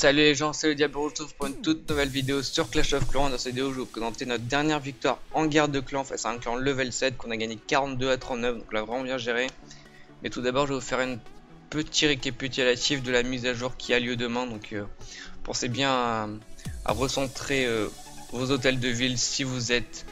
Salut les gens, c'est le Diable, on se retrouve pour une toute nouvelle vidéo sur Clash of Clans. Dans cette vidéo, je vais vous présenter notre dernière victoire en guerre de clan face à un clan level 7 qu'on a gagné 42 à 39, donc là vraiment bien géré. Mais tout d'abord, je vais vous faire une petite récapitulatif de la mise à jour qui a lieu demain. Donc pensez bien à recentrer vos hôtels de ville si vous êtes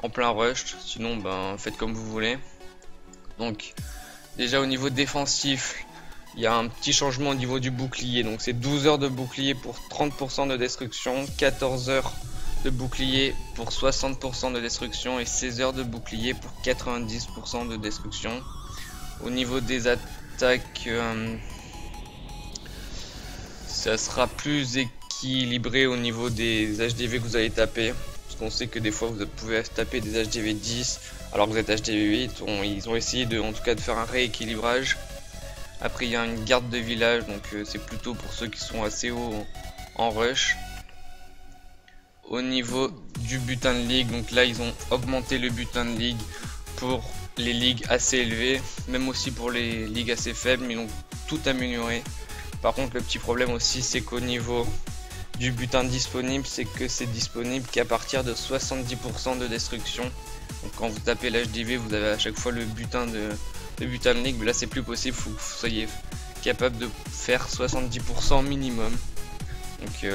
en plein rush, sinon ben faites comme vous voulez. Donc déjà au niveau défensif, il y a un petit changement au niveau du bouclier, donc c'est 12 heures de bouclier pour 30% de destruction, 14 heures de bouclier pour 60% de destruction et 16 heures de bouclier pour 90% de destruction. Au niveau des attaques, ça sera plus équilibré au niveau des HDV que vous allez taper, parce qu'on sait que des fois vous pouvez taper des HDV 10 alors que vous êtes HDV 8, ils ont essayé en tout cas de faire un rééquilibrage. Après il y a une garde de village, donc c'est plutôt pour ceux qui sont assez hauts en rush. Au niveau du butin de ligue, donc là ils ont augmenté le butin de ligue pour les ligues assez élevées, même aussi pour les ligues assez faibles, mais ils ont tout amélioré. Par contre le petit problème aussi c'est qu'au niveau du butin disponible, c'est que c'est disponible qu'à partir de 70% de destruction. Donc quand vous tapez l'HDV, vous avez à chaque fois le butin de ligue, mais là c'est plus possible, il faut que vous soyez capable de faire 70% minimum. Donc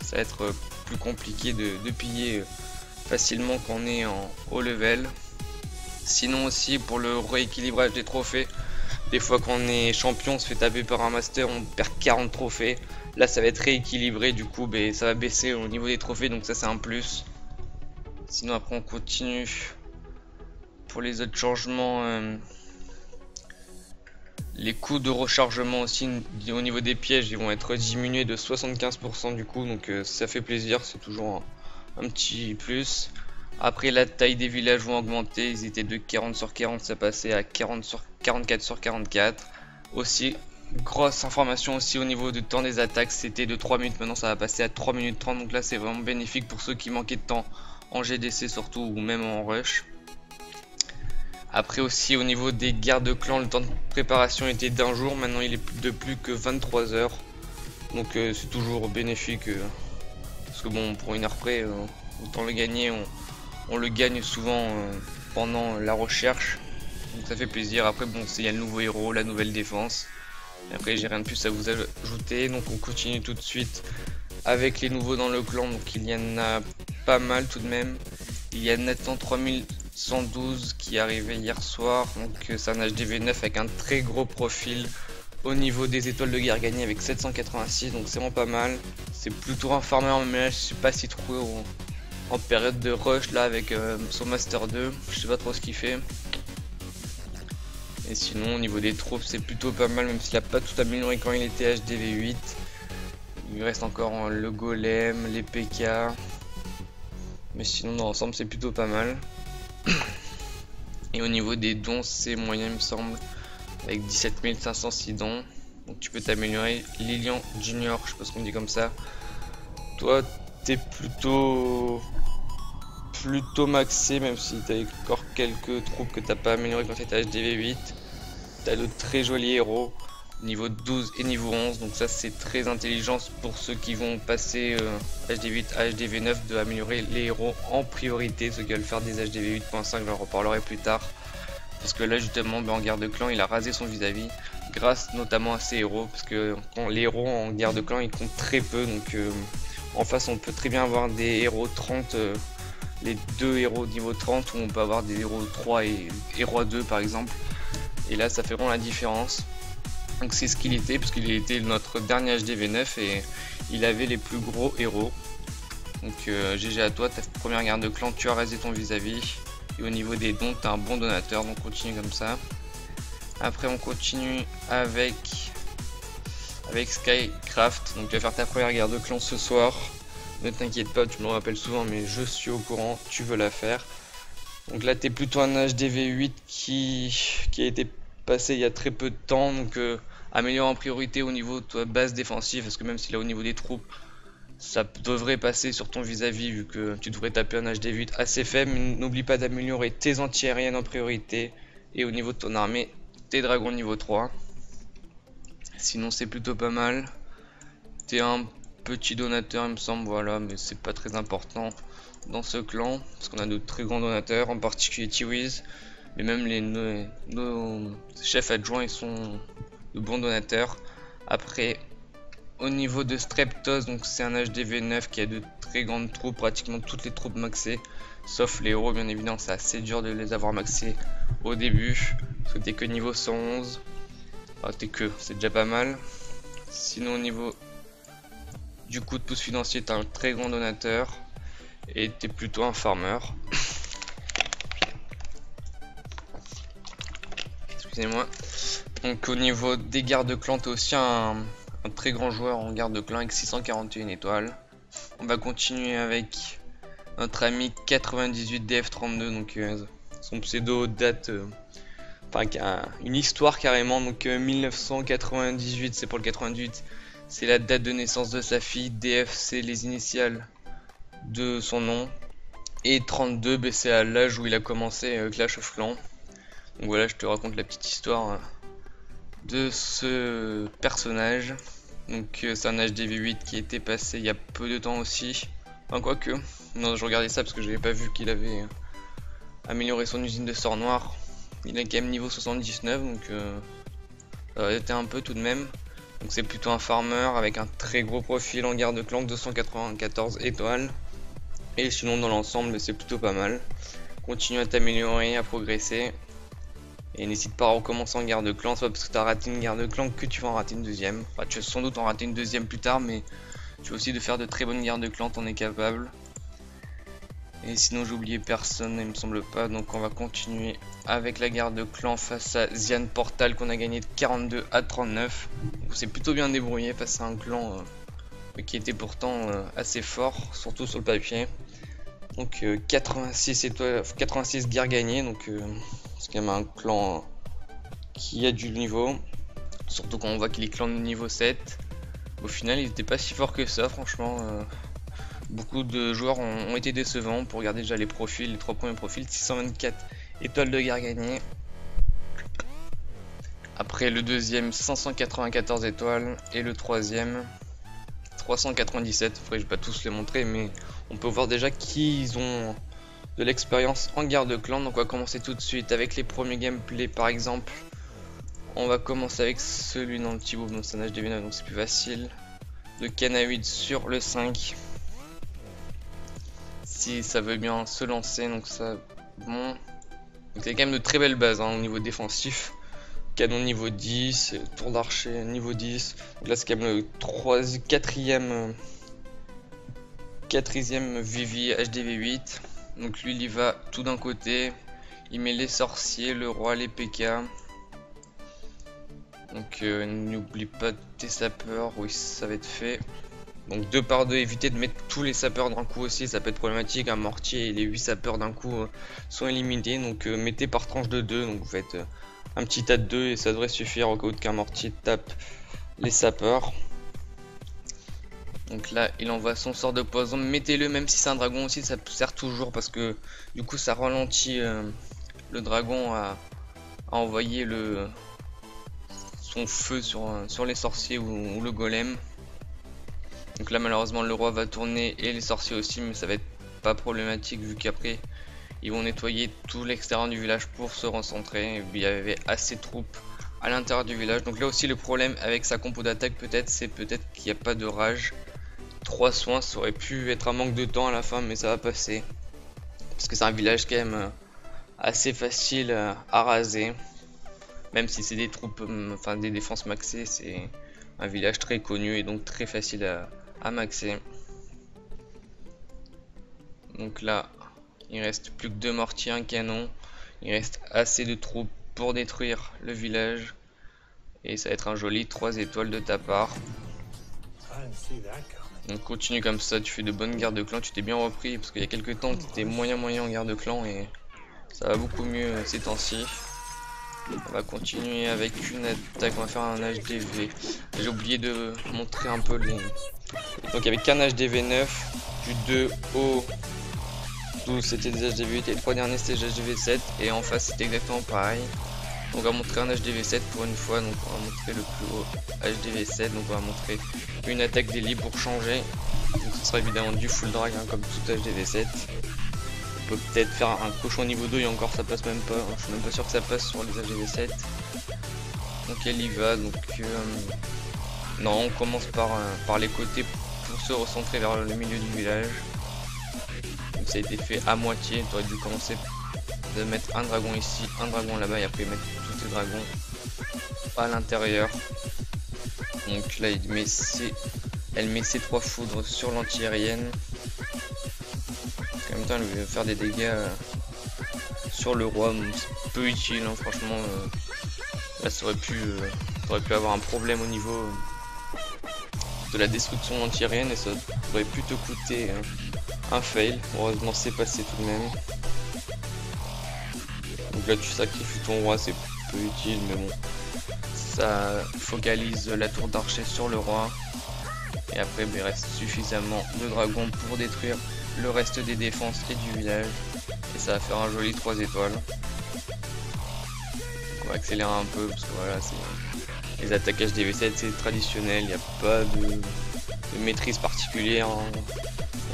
ça va être plus compliqué de piller facilement quand on est en haut level. Sinon aussi pour le rééquilibrage des trophées, des fois quand on est champion, on se fait taper par un master, on perd 40 trophées. Là ça va être rééquilibré, du coup ça va baisser au niveau des trophées, donc ça c'est un plus. Sinon après on continue. Pour les autres changements, les coûts de rechargement aussi au niveau des pièges, ils vont être diminués de 75% du coup, donc ça fait plaisir, c'est toujours un petit plus. Après la taille des villages vont augmenter, ils étaient de 40 sur 40, ça passait à 44 sur 44. Aussi, grosse information aussi au niveau du temps des attaques, c'était de 3 minutes, maintenant ça va passer à 3 minutes 30, donc là c'est vraiment bénéfique pour ceux qui manquaient de temps en GDC surtout, ou même en rush. Après aussi au niveau des guerres de clans, le temps de préparation était d'1 jour, maintenant il est de plus que 23 heures. Donc c'est toujours bénéfique, parce que bon, pour une heure près, autant le gagner, on le gagne souvent pendant la recherche. Donc ça fait plaisir. Après bon, il y a le nouveau héros, la nouvelle défense. Et après j'ai rien de plus à vous ajouter, donc on continue tout de suite avec les nouveaux dans le clan. Donc il y en a pas mal tout de même. Il y a Nathan 3112 qui est arrivé hier soir, donc c'est un HDV 9 avec un très gros profil au niveau des étoiles de guerre gagnées avec 786, donc c'est vraiment pas mal. C'est plutôt un farmer, mais là je sais pas si trop en période de rush là avec son master 2, je sais pas trop ce qu'il fait. Et sinon au niveau des troupes c'est plutôt pas mal, même s'il a pas tout amélioré quand il était HDV 8. Il reste encore le golem, les PK. Mais sinon dans l'ensemble c'est plutôt pas mal. Et au niveau des dons c'est moyen il me semble, avec 17 506 dons. Donc tu peux t'améliorer. Lilian Junior, je sais pas ce qu'on dit comme ça. Toi t'es plutôt maxé, même si t'as encore quelques troupes que t'as pas amélioré quand t'étais HDV 8. T'as le très joli héros niveau 12 et niveau 11, donc ça c'est très intelligent pour ceux qui vont passer HDV8 à HDV9 de améliorer les héros en priorité. Ceux qui veulent faire des HDV 8.5, j'en reparlerai plus tard, parce que là justement en guerre de clan il a rasé son vis-à-vis grâce notamment à ses héros, parce que quand les héros en guerre de clan ils comptent très peu, donc en face on peut très bien avoir des héros 30, les deux héros niveau 30, ou on peut avoir des héros 3 et héros 2 par exemple, et là ça fait vraiment la différence. Donc c'est ce qu'il était, parce qu'il était notre dernier HDV9 et il avait les plus gros héros. Donc GG à toi, ta première guerre de clan, tu as rasé ton vis-à-vis. Et au niveau des dons, tu as un bon donateur, donc continue comme ça. Après on continue avec Skycraft, donc tu vas faire ta première guerre de clan ce soir. Ne t'inquiète pas, tu me le rappelles souvent, mais je suis au courant, tu veux la faire. Donc là tu es plutôt un HDV 8 qui a été passé il y a très peu de temps, donc améliore en priorité au niveau de ta base défensive, parce que même si là au niveau des troupes ça devrait passer sur ton vis-à-vis, vu que tu devrais taper un HDV8 assez faible. Mais n'oublie pas d'améliorer tes anti-aériennes en priorité, et au niveau de ton armée tes dragons niveau 3. Sinon c'est plutôt pas mal. rajouté un petit donateur il me semble, voilà, mais c'est pas très important dans ce clan parce qu'on a de très grands donateurs, en particulier Tiwiz, mais même nos chefs adjoints ils sont de bons donateurs. Après au niveau de Streptos, donc c'est un HDV9 qui a de très grandes troupes, pratiquement toutes les troupes maxées, sauf les héros bien évidemment, c'est assez dur de les avoir maxés au début, parce que t'es que niveau 111, enfin, c'est déjà pas mal. Sinon au niveau du coup de pouce financier, t'as un très grand donateur, et t'es plutôt un farmer. Excusez-moi. Donc au niveau des gardes de clan, t'es aussi un très grand joueur en garde de clan avec 641 étoiles. On va continuer avec notre ami 98DF32, donc son pseudo date, enfin qui a une histoire carrément, donc 1998 c'est pour le 98, c'est la date de naissance de sa fille, DF c'est les initiales de son nom, et 32 c'est à l'âge où il a commencé Clash of Clans. Donc voilà, je te raconte la petite histoire de ce personnage. Donc c'est un HDV8 qui était passé il y a peu de temps aussi. Enfin quoique, non je regardais ça parce que je n'avais pas vu qu'il avait amélioré son usine de sort noir. Il est quand même niveau 79 donc ça a été un peu tout de même. Donc c'est plutôt un farmer avec un très gros profil en garde de clan, 294 étoiles. Et sinon dans l'ensemble c'est plutôt pas mal. Continue à t'améliorer, à progresser. Et n'hésite pas à recommencer en garde de clan, soit parce que tu as raté une garde de clan que tu vas en rater une deuxième. Enfin, tu vas sans doute en rater une deuxième plus tard, mais tu vas aussi de faire de très bonnes gardes de clan, t'en es capable. Et sinon j'ai oublié personne, il me semble pas, donc on va continuer avec la garde de clan face à Zian Portal qu'on a gagné de 42 à 39. On s'est plutôt bien débrouillé face à un clan qui était pourtant assez fort, surtout sur le papier. Donc 86 étoiles, 86 guerres gagnées, donc c'est quand même un clan qui a du niveau, surtout quand on voit qu'il est clan de niveau 7. Au final il n'était pas si fort que ça franchement, beaucoup de joueurs ont été décevants. Pour regarder déjà les profils, les 3 premiers profils, 624 étoiles de guerre gagnées. Après le deuxième 594 étoiles et le troisième 397, après je vais pas tous les montrer mais on peut voir déjà qu'ils ont de l'expérience en garde de clan. Donc on va commencer tout de suite avec les premiers gameplays. Par exemple on va commencer avec celui dans le petit bout, donc c'est un HDV9 donc c'est plus facile, de Canahuid sur le 5 si ça veut bien se lancer. Donc ça bon, donc c'est quand même de très belles bases au niveau défensif. Canon niveau 10, tour d'archer niveau 10. Donc là c'est quand même le 4ème Vivi HDV8. Donc lui il y va tout d'un côté. Il met les sorciers, le roi, les PK. Donc n'oublie pas tes sapeurs, oui ça va être fait. Donc 2 par 2, évitez de mettre tous les sapeurs d'un coup aussi, ça peut être problématique. Un mortier et les 8 sapeurs d'un coup sont éliminés. Donc mettez par tranche de 2, donc vous faites un petit tas de 2 et ça devrait suffire au cas où qu'un mortier tape les sapeurs. Donc là il envoie son sort de poison, mettez-le même si c'est un dragon aussi, ça sert toujours parce que du coup ça ralentit le dragon à envoyer son feu sur les sorciers ou le golem. Donc là malheureusement le roi va tourner et les sorciers aussi, mais ça va être pas problématique vu qu'après ils vont nettoyer tout l'extérieur du village pour se recentrer. Il y avait assez de troupes à l'intérieur du village. Donc là aussi le problème avec sa compo d'attaque c'est peut-être qu'il n'y a pas de rage. 3 soins, ça aurait pu être un manque de temps à la fin, mais ça va passer. Parce que c'est un village quand même assez facile à raser. Même si c'est des troupes, enfin des défenses maxées, c'est un village très connu et donc très facile à maxer. Donc là, il reste plus que 2 mortiers, un canon. Il reste assez de troupes pour détruire le village. Et ça va être un joli 3 étoiles de ta part. Donc continue comme ça, tu fais de bonnes gardes de clan, tu t'es bien repris parce qu'il y a quelques temps tu étais moyen en garde de clan et ça va beaucoup mieux ces temps-ci. On va continuer avec une attaque, on va faire un HDV. J'ai oublié de montrer un peu les... Donc il y avait qu'un HDV9, du 2 au 12 c'était des HDV8 et les 3 derniers c'était des HDV7 et en face c'était exactement pareil. On va montrer un HDV7 pour une fois, donc on va montrer le plus haut HDV7, donc on va montrer une attaque d'Eli pour changer. Donc ce sera évidemment du full drag hein, comme tout HDV7. On peut peut-être faire un cochon niveau 2 et encore ça passe même pas, hein. Je suis même pas sûr que ça passe sur les HDV7. Donc elle y va, donc non, on commence par les côtés pour se recentrer vers le milieu du village. Donc ça a été fait à moitié, tu aurais dû commencer de mettre un dragon ici, un dragon là-bas et après mettre tous les dragons à l'intérieur. Donc là elle met ses 3 foudres sur l'anti-aérienne. En même temps elle veut faire des dégâts sur le roi, c'est peu utile hein, franchement. Là ça aurait pu avoir un problème au niveau de la destruction anti-aérienne et ça aurait pu te coûter un fail. Heureusement c'est passé tout de même. Donc là tu sacrifies ton roi, c'est peu utile mais bon. Ça focalise la tour d'archer sur le roi. Et après il reste suffisamment de dragons pour détruire le reste des défenses et du village. Et ça va faire un joli 3 étoiles. Donc on va accélérer un peu parce que voilà, les attaques HDV7 c'est traditionnel, il n'y a pas de maîtrise particulière.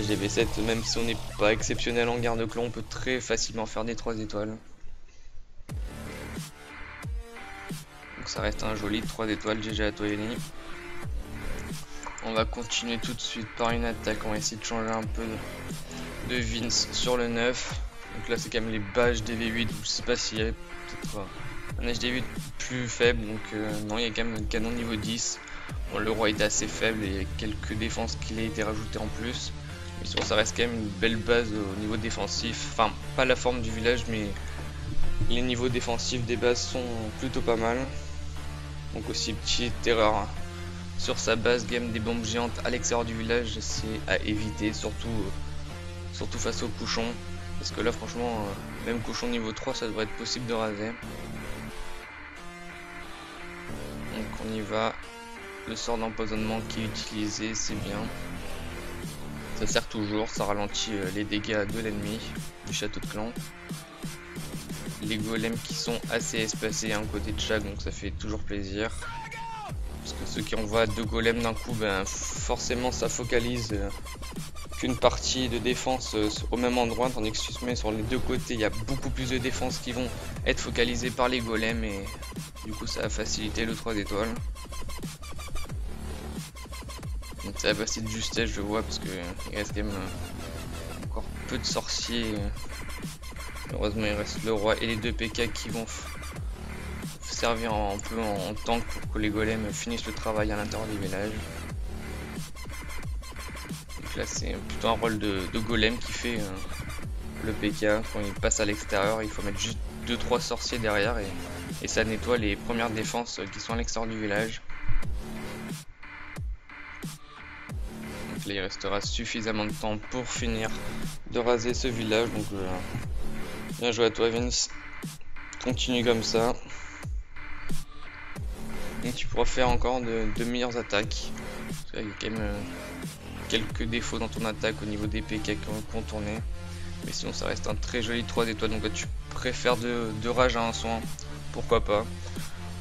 HDV7, même si on n'est pas exceptionnel en garde-clan, on peut très facilement faire des 3 étoiles. Donc ça reste un joli 3 étoiles, GG à toi Eli. On va continuer tout de suite par une attaque, on va essayer de changer un peu de Vince sur le 9. Donc là c'est quand même les bas HDV8, je sais pas s'il y a peut-être un HDV8 plus faible, donc non il y a quand même un canon niveau 10. Bon, le roi était assez faible et il y a quelques défenses qui a été rajoutées en plus. Mais sinon ça reste quand même une belle base au niveau défensif, enfin pas la forme du village mais les niveaux défensifs des bases sont plutôt pas mal. Donc aussi petite erreur sur sa base game des bombes géantes à l'extérieur du village, c'est à éviter, surtout face aux cochons. Parce que là franchement, même cochon niveau 3 ça devrait être possible de raser. Donc on y va, le sort d'empoisonnement qui est utilisé, c'est bien. Ça sert toujours, ça ralentit les dégâts de l'ennemi, du château de clan. Les golems qui sont assez espacés à un côté de chaque, donc ça fait toujours plaisir. Parce que ceux qui envoient 2 golems d'un coup, ben, forcément ça focalise qu'une partie de défense au même endroit, tandis que si tu te mets sur les 2 côtés, il y a beaucoup plus de défense qui vont être focalisées par les golems et du coup ça va faciliter le 3 étoiles. Donc ça va passer de justesse je vois parce que il reste quand même encore peu de sorciers. Heureusement il reste le roi et les 2 PK qui vont servir un peu en tank pour que les golems finissent le travail à l'intérieur du village. Donc là c'est plutôt un rôle de golem qui fait le PK. Quand il passe à l'extérieur il faut mettre juste 2-3 sorciers derrière et ça nettoie les premières défenses qui sont à l'extérieur du village. Donc là il restera suffisamment de temps pour finir de raser ce village. Donc bien joué à toi Vince, continue comme ça. Et tu pourras faire encore de meilleures attaques. Il y a quand même quelques défauts dans ton attaque au niveau des PK qui ont contourné. Mais sinon ça reste un très joli 3 étoiles. Donc là tu préfères de rage à un soin, pourquoi pas.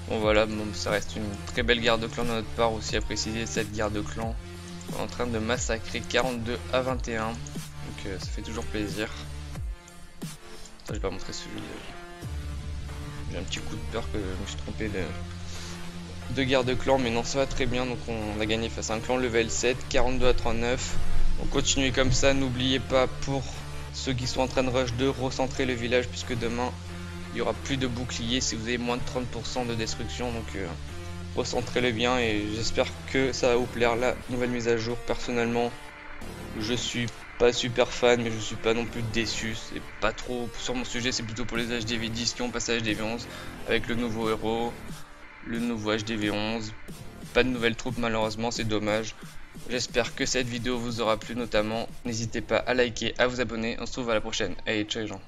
Bon voilà, bon, ça reste une très belle guerre de clan de notre part aussi à préciser. Cette guerre de clan, on est en train de massacrer 42 à 21. Donc ça fait toujours plaisir. Je vais pas montrer celui-là. J'ai un petit coup de peur que je me suis trompé de guerre de clan, mais non ça va très bien. Donc on a gagné face à un clan level 7, 42 à 39. Donc continuez comme ça, n'oubliez pas pour ceux qui sont en train de rush de recentrer le village puisque demain il n'y aura plus de boucliers si vous avez moins de 30% de destruction. Donc recentrez-le bien et j'espère que ça va vous plaire la nouvelle mise à jour. Personnellement je suis pas super fan mais je suis pas non plus déçu, c'est pas trop sur mon sujet, c'est plutôt pour les HDV10 qui ont passé à HDV11 avec le nouveau héros, le nouveau HDV11, pas de nouvelles troupes malheureusement, c'est dommage. J'espère que cette vidéo vous aura plu notamment, n'hésitez pas à liker, à vous abonner, on se retrouve à la prochaine, allez ciao les gens.